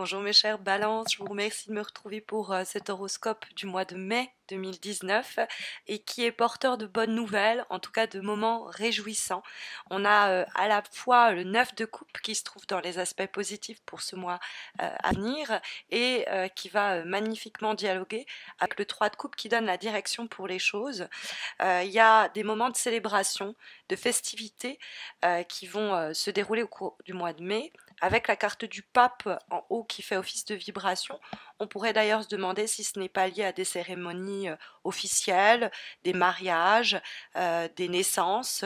Bonjour mes chers balances, je vous remercie de me retrouver pour cet horoscope du mois de mai 2019 et qui est porteur de bonnes nouvelles, en tout cas de moments réjouissants. On a à la fois le 9 de coupe qui se trouve dans les aspects positifs pour ce mois à venir et qui va magnifiquement dialoguer avec le 3 de coupe qui donne la direction pour les choses. Il y a des moments de célébration, de festivités qui vont se dérouler au cours du mois de mai avec la carte du pape en haut qui fait office de vibration. On pourrait d'ailleurs se demander si ce n'est pas lié à des cérémonies officielles, des mariages, des naissances,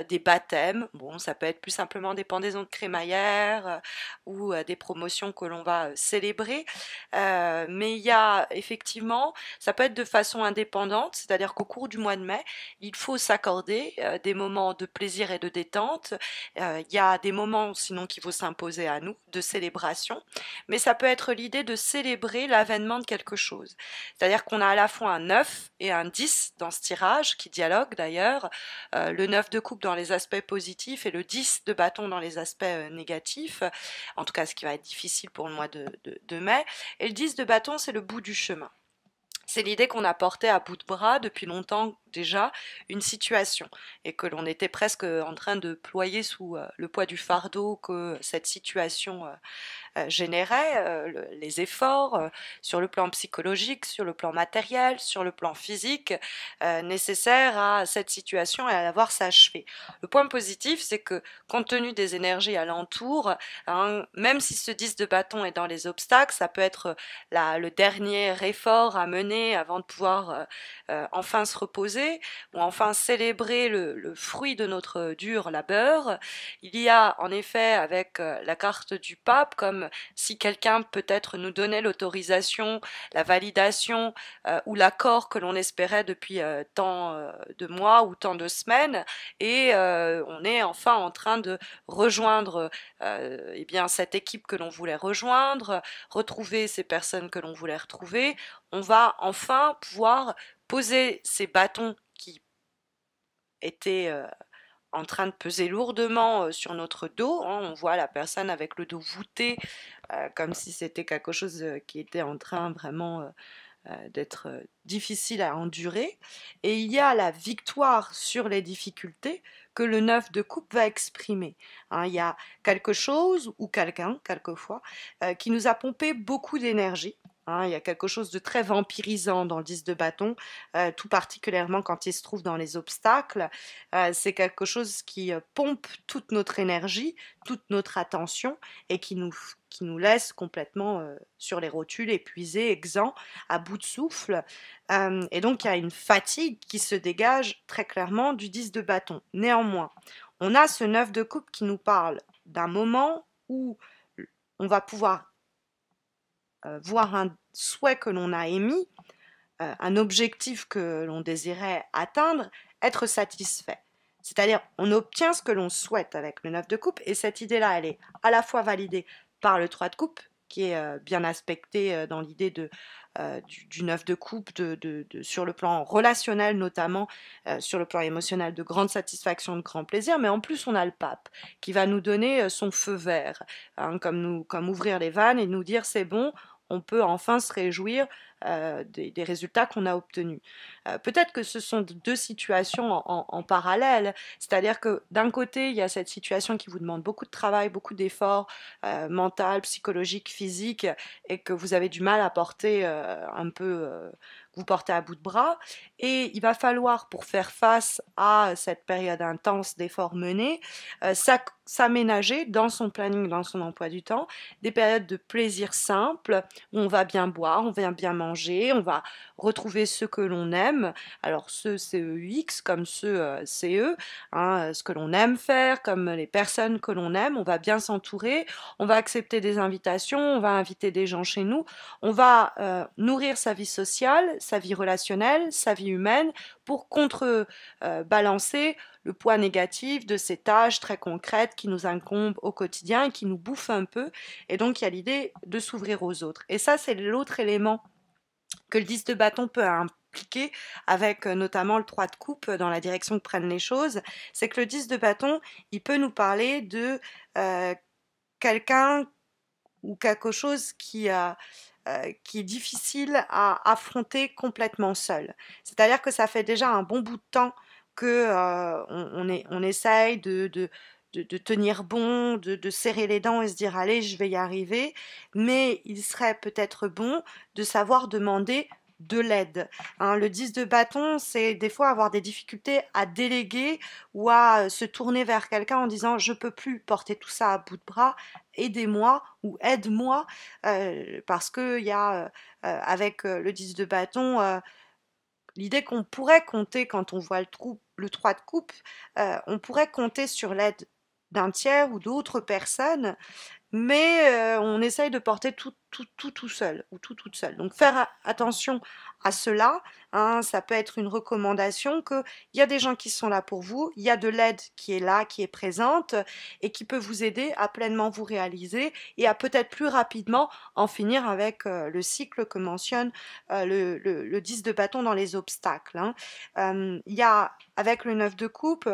des baptêmes. Bon, ça peut être plus simplement des pendaisons de crémaillère ou des promotions que l'on va célébrer. Mais il y a effectivement, ça peut être de façon indépendante, c'est-à-dire qu'au cours du mois de mai, il faut s'accorder des moments de plaisir et de détente. Il y a des moments sinon qui vont s'imposer à nous, de célébration, mais ça peut être l'idée de célébrer l'avènement de quelque chose. C'est-à-dire qu'on a à la fois un 9 et un 10 dans ce tirage, qui dialoguent d'ailleurs, le 9 de coupe dans les aspects positifs et le 10 de bâton dans les aspects négatifs, en tout cas ce qui va être difficile pour le mois de mai, et le 10 de bâton c'est le bout du chemin. C'est l'idée qu'on a portée à bout de bras depuis longtemps déjà une situation et que l'on était presque en train de ployer sous le poids du fardeau que cette situation générait, les efforts sur le plan psychologique, sur le plan matériel, sur le plan physique nécessaires à cette situation et à la voir s'achever. Le point positif, c'est que compte tenu des énergies alentour, hein, même si ce 10 de bâton est dans les obstacles, ça peut être le dernier effort à mener avant de pouvoir enfin se reposer ou enfin célébrer le fruit de notre dur labeur. Il y a en effet avec la carte du pape comme si quelqu'un peut-être nous donnait l'autorisation, la validation ou l'accord que l'on espérait depuis tant de mois ou tant de semaines et on est enfin en train de rejoindre eh bien cette équipe que l'on voulait rejoindre, retrouver ces personnes que l'on voulait retrouver. On va enfin pouvoir poser ces bâtons qui étaient en train de peser lourdement sur notre dos, hein. On voit la personne avec le dos voûté, comme si c'était quelque chose qui était en train vraiment d'être difficile à endurer. Et il y a la victoire sur les difficultés que le 9 de coupe va exprimer. Hein, il y a quelque chose ou quelqu'un, quelquefois, qui nous a pompé beaucoup d'énergie. Hein, il y a quelque chose de très vampirisant dans le 10 de bâton, tout particulièrement quand il se trouve dans les obstacles. C'est quelque chose qui pompe toute notre énergie, toute notre attention et qui nous laisse complètement sur les rotules, épuisés, exempts, à bout de souffle. Et donc il y a une fatigue qui se dégage très clairement du 10 de bâton. Néanmoins, on a ce 9 de coupe qui nous parle d'un moment où on va pouvoir voir un souhait que l'on a émis, un objectif que l'on désirait atteindre, être satisfait. C'est-à-dire, on obtient ce que l'on souhaite avec le 9 de coupe, et cette idée-là, elle est à la fois validée par le 3 de coupe, qui est bien aspecté dans l'idée du 9 de coupe, sur le plan relationnel notamment, sur le plan émotionnel, de grande satisfaction, de grand plaisir, mais en plus on a le pape qui va nous donner son feu vert, hein, comme ouvrir les vannes et nous dire c'est bon, on peut enfin se réjouir des résultats qu'on a obtenus. Peut-être que ce sont deux situations en parallèle, c'est-à-dire que d'un côté, il y a cette situation qui vous demande beaucoup de travail, beaucoup d'efforts mental, psychologique, physique, et que vous avez du mal à porter un peu, vous porter à bout de bras, et il va falloir, pour faire face à cette période intense d'efforts menés, s'aménager dans son planning, dans son emploi du temps, des périodes de plaisir simple, où on va bien boire, on va bien manger, on va retrouver ceux que l'on aime, alors ceux CEX comme ceux CE, hein, ce que l'on aime faire, comme les personnes que l'on aime, on va bien s'entourer, on va accepter des invitations, on va inviter des gens chez nous, on va nourrir sa vie sociale, sa vie relationnelle, sa vie humaine, pour contrebalancer le poids négatif de ces tâches très concrètes qui nous incombent au quotidien et qui nous bouffent un peu. Et donc il y a l'idée de s'ouvrir aux autres. Et ça, c'est l'autre élément que le 10 de bâton peut impliquer avec notamment le 3 de coupe dans la direction que prennent les choses, c'est que le 10 de bâton, il peut nous parler de quelqu'un ou quelque chose qui est difficile à affronter complètement seul. C'est-à-dire que ça fait déjà un bon bout de temps que on essaye de tenir bon, de serrer les dents et se dire allez, je vais y arriver, mais il serait peut-être bon de savoir demander de l'aide. Hein, le 10 de bâton, c'est des fois avoir des difficultés à déléguer ou à se tourner vers quelqu'un en disant je peux plus porter tout ça à bout de bras, aidez-moi ou aide-moi, parce que il y a avec le 10 de bâton l'idée qu'on pourrait compter quand on voit le 3 de coupe, on pourrait compter sur l'aide d'un tiers ou d'autres personnes, mais on essaye de porter tout seul ou toute seule. Donc faire attention à cela, hein, ça peut être une recommandation qu'il y a des gens qui sont là pour vous, il y a de l'aide qui est là, qui est présente et qui peut vous aider à pleinement vous réaliser et à peut-être plus rapidement en finir avec le cycle que mentionne le 10 de bâton dans les obstacles. Hein. Il y a avec le 9 de coupe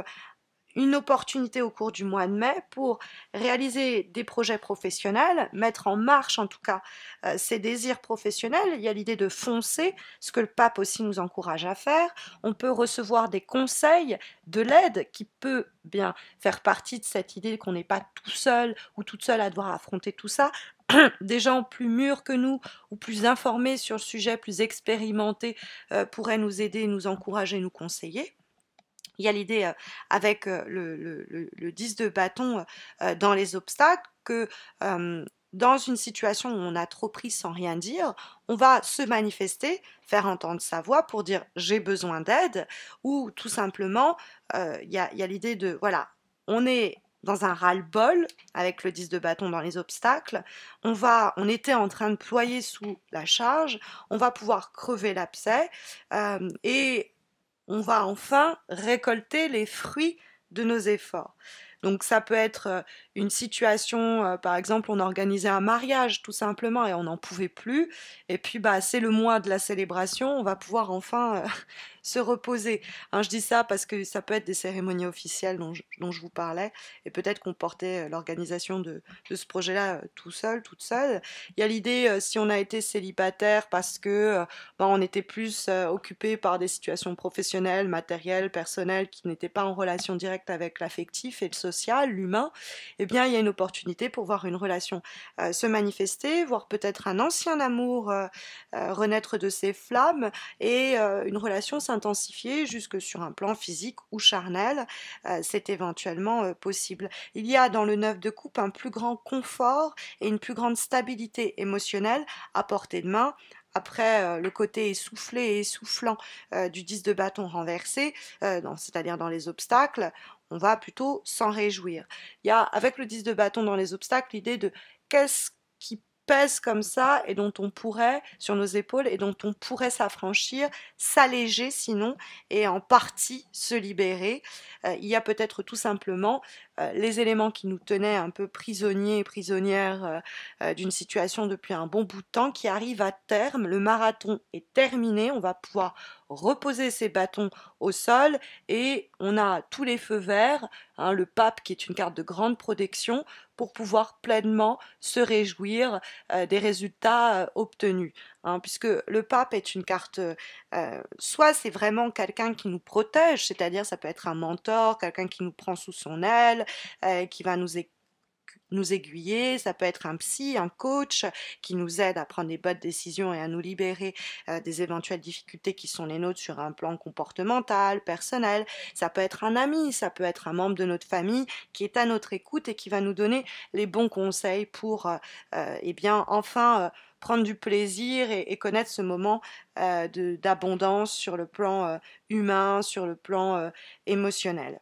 une opportunité au cours du mois de mai pour réaliser des projets professionnels, mettre en marche en tout cas ses désirs professionnels. Il y a l'idée de foncer, ce que le pape aussi nous encourage à faire. On peut recevoir des conseils, de l'aide qui peut bien faire partie de cette idée qu'on n'est pas tout seul ou toute seule à devoir affronter tout ça. Des gens plus mûrs que nous ou plus informés sur le sujet, plus expérimentés, pourraient nous aider, nous encourager, nous conseiller. Il y a l'idée avec le 10 de bâton dans les obstacles que dans une situation où on a trop pris sans rien dire, on va se manifester, faire entendre sa voix pour dire j'ai besoin d'aide, ou tout simplement, il y a l'idée de, voilà, on est dans un ras-le-bol avec le 10 de bâton dans les obstacles, on était en train de ployer sous la charge, on va pouvoir crever l'abcès et on va enfin récolter les fruits de nos efforts. Donc ça peut être une situation, par exemple, on organisait un mariage tout simplement et on n'en pouvait plus. Et puis bah c'est le mois de la célébration, on va pouvoir enfin se reposer. Hein, je dis ça parce que ça peut être des cérémonies officielles dont je vous parlais, et peut-être qu'on portait l'organisation de ce projet-là tout seul, toute seule. Il y a l'idée, si on a été célibataire parce que ben, on était plus occupé par des situations professionnelles, matérielles, personnelles, qui n'étaient pas en relation directe avec l'affectif et le social, l'humain, eh bien il y a une opportunité pour voir une relation se manifester, voir peut-être un ancien amour renaître de ses flammes et une relation s'intensifier jusque sur un plan physique ou charnel, c'est éventuellement possible. Il y a dans le 9 de coupe un plus grand confort et une plus grande stabilité émotionnelle à portée de main. Après le côté essoufflé et essoufflant du 10 de bâton renversé, c'est-à-dire dans les obstacles, on va plutôt s'en réjouir. Il y a avec le 10 de bâton dans les obstacles l'idée de qu'est-ce qui pèse comme ça et dont on pourrait, sur nos épaules, et dont on pourrait s'affranchir, s'alléger sinon, et en partie se libérer. Il y a peut-être tout simplement les éléments qui nous tenaient un peu prisonniers et prisonnières d'une situation depuis un bon bout de temps qui arrivent à terme. Le marathon est terminé, on va pouvoir reposer ses bâtons au sol et on a tous les feux verts, hein, le pape qui est une carte de grande protection pour pouvoir pleinement se réjouir des résultats obtenus. Hein, puisque le pape est une carte, soit c'est vraiment quelqu'un qui nous protège, c'est-à-dire ça peut être un mentor, quelqu'un qui nous prend sous son aile, qui va nous aiguiller, ça peut être un psy, un coach qui nous aide à prendre des bonnes décisions et à nous libérer des éventuelles difficultés qui sont les nôtres sur un plan comportemental, personnel. Ça peut être un ami, ça peut être un membre de notre famille qui est à notre écoute et qui va nous donner les bons conseils pour eh bien enfin prendre du plaisir et connaître ce moment d'abondance sur le plan humain, sur le plan émotionnel.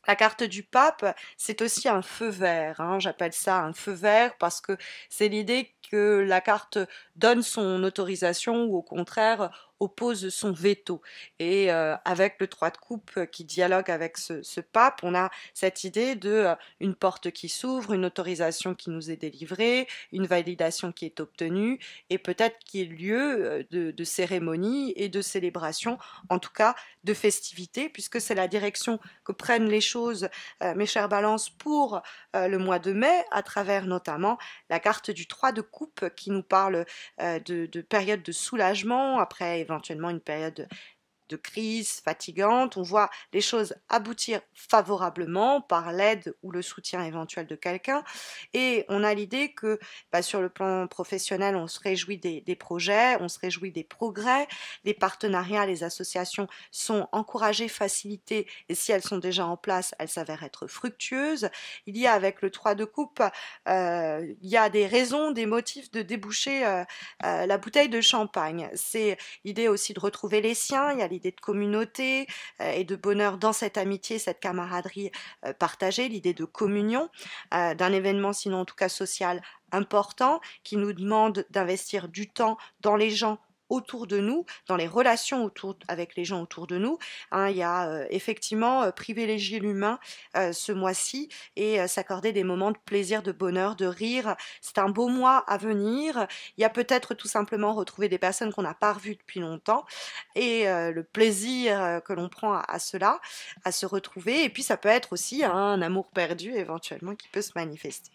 La carte du pape, c'est aussi un feu vert, hein, j'appelle ça un feu vert parce que c'est l'idée que la carte donne son autorisation ou au contraire oppose son veto. Et avec le 3 de coupe qui dialogue avec ce pape, on a cette idée de une porte qui s'ouvre, une autorisation qui nous est délivrée, une validation qui est obtenue, et peut-être qu'il y ait lieu de cérémonies et de célébrations, en tout cas de festivités, puisque c'est la direction que prennent les choses, mes chères balances, pour le mois de mai, à travers notamment la carte du 3 de coupe qui nous parle de période de soulagement, après éventuellement une période de crise fatigante. On voit les choses aboutir favorablement par l'aide ou le soutien éventuel de quelqu'un. Et on a l'idée que sur le plan professionnel, on se réjouit des projets, on se réjouit des progrès. Les partenariats, les associations sont encouragées, facilitées, et si elles sont déjà en place, elles s'avèrent être fructueuses. Il y a avec le 3 de coupe, il y a des raisons, des motifs de déboucher la bouteille de champagne. C'est l'idée aussi de retrouver les siens, il y a l'idée de communauté et de bonheur dans cette amitié, cette camaraderie partagée, l'idée de communion, d'un événement sinon en tout cas social important qui nous demande d'investir du temps dans les gens autour de nous, dans les relations avec les gens autour de nous. Hein, il y a effectivement privilégier l'humain ce mois-ci et s'accorder des moments de plaisir, de bonheur, de rire. C'est un beau mois à venir. Il y a peut-être tout simplement retrouver des personnes qu'on n'a pas revues depuis longtemps et le plaisir que l'on prend à cela, à se retrouver. Et puis ça peut être aussi un amour perdu éventuellement qui peut se manifester.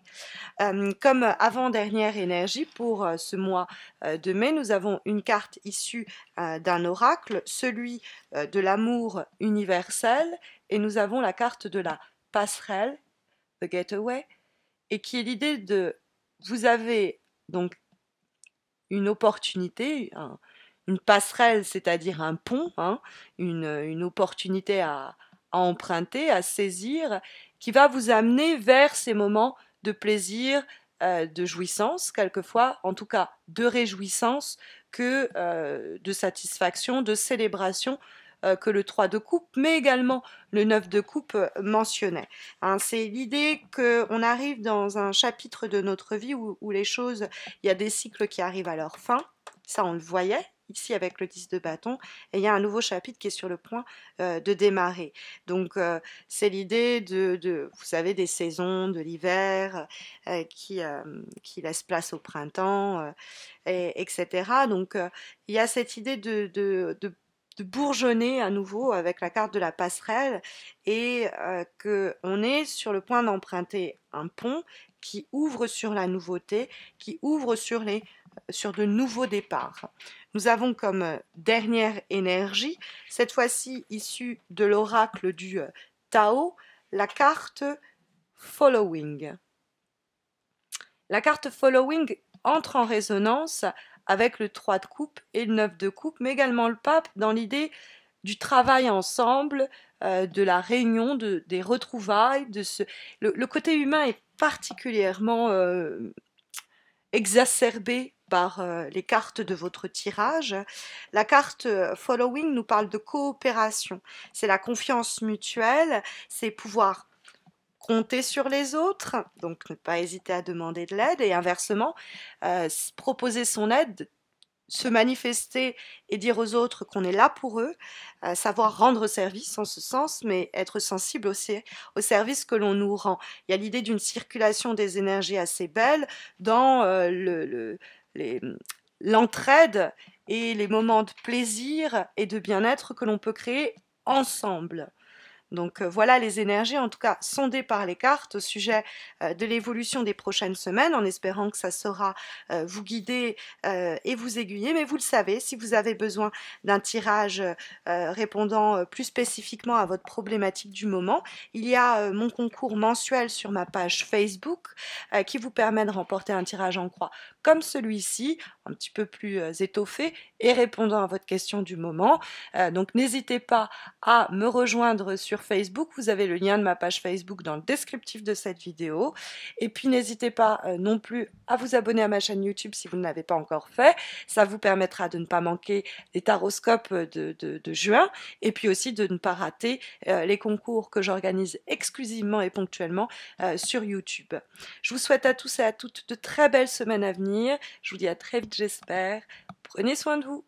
Comme avant-dernière énergie pour ce mois de mai, nous avons une carte issue d'un oracle, celui de l'amour universel, et nous avons la carte de la passerelle, the getaway, et qui est l'idée de, vous avez donc une opportunité, une passerelle, c'est-à-dire un pont, hein, une opportunité à emprunter, à saisir, qui va vous amener vers ces moments de plaisir, de jouissance, quelquefois, en tout cas de réjouissance, que de satisfaction, de célébration, que le 3 de coupe, mais également le 9 de coupe mentionnait. Hein, c'est l'idée qu'on arrive dans un chapitre de notre vie où les choses, il y a des cycles qui arrivent à leur fin, ça on le voyait, ici avec le 10 de bâton, et il y a un nouveau chapitre qui est sur le point de démarrer. Donc c'est l'idée vous savez, des saisons, de l'hiver qui laissent place au printemps, etc. Donc il y a cette idée de bourgeonner à nouveau avec la carte de la passerelle et qu'on est sur le point d'emprunter un pont qui ouvre sur la nouveauté, qui ouvre sur de nouveaux départs. Nous avons comme dernière énergie, cette fois-ci issue de l'oracle du Tao, la carte Following. La carte Following entre en résonance avec le 3 de coupe et le 9 de coupe, mais également le pape dans l'idée du travail ensemble, de la réunion, des retrouvailles, le côté humain est particulièrement exacerbé par les cartes de votre tirage. La carte Following nous parle de coopération, c'est la confiance mutuelle, c'est pouvoir compter sur les autres, donc ne pas hésiter à demander de l'aide et inversement, proposer son aide, se manifester et dire aux autres qu'on est là pour eux, savoir rendre service en ce sens, mais être sensible aussi au service que l'on nous rend. Il y a l'idée d'une circulation des énergies assez belle dans l'entraide et les moments de plaisir et de bien-être que l'on peut créer ensemble. Donc voilà les énergies, en tout cas sondées par les cartes au sujet de l'évolution des prochaines semaines, en espérant que ça saura vous guider et vous aiguiller. Mais vous le savez, si vous avez besoin d'un tirage répondant plus spécifiquement à votre problématique du moment, il y a mon concours mensuel sur ma page Facebook qui vous permet de remporter un tirage en croix comme celui-ci, un petit peu plus étoffé et répondant à votre question du moment. Donc n'hésitez pas à me rejoindre sur Facebook, vous avez le lien de ma page Facebook dans le descriptif de cette vidéo. Et puis n'hésitez pas non plus à vous abonner à ma chaîne YouTube si vous ne l'avez pas encore fait. Ça vous permettra de ne pas manquer les taroscopes de juin et puis aussi de ne pas rater les concours que j'organise exclusivement et ponctuellement sur YouTube. Je vous souhaite à tous et à toutes de très belles semaines à venir. Je vous dis à très vite, j'espère. Prenez soin de vous.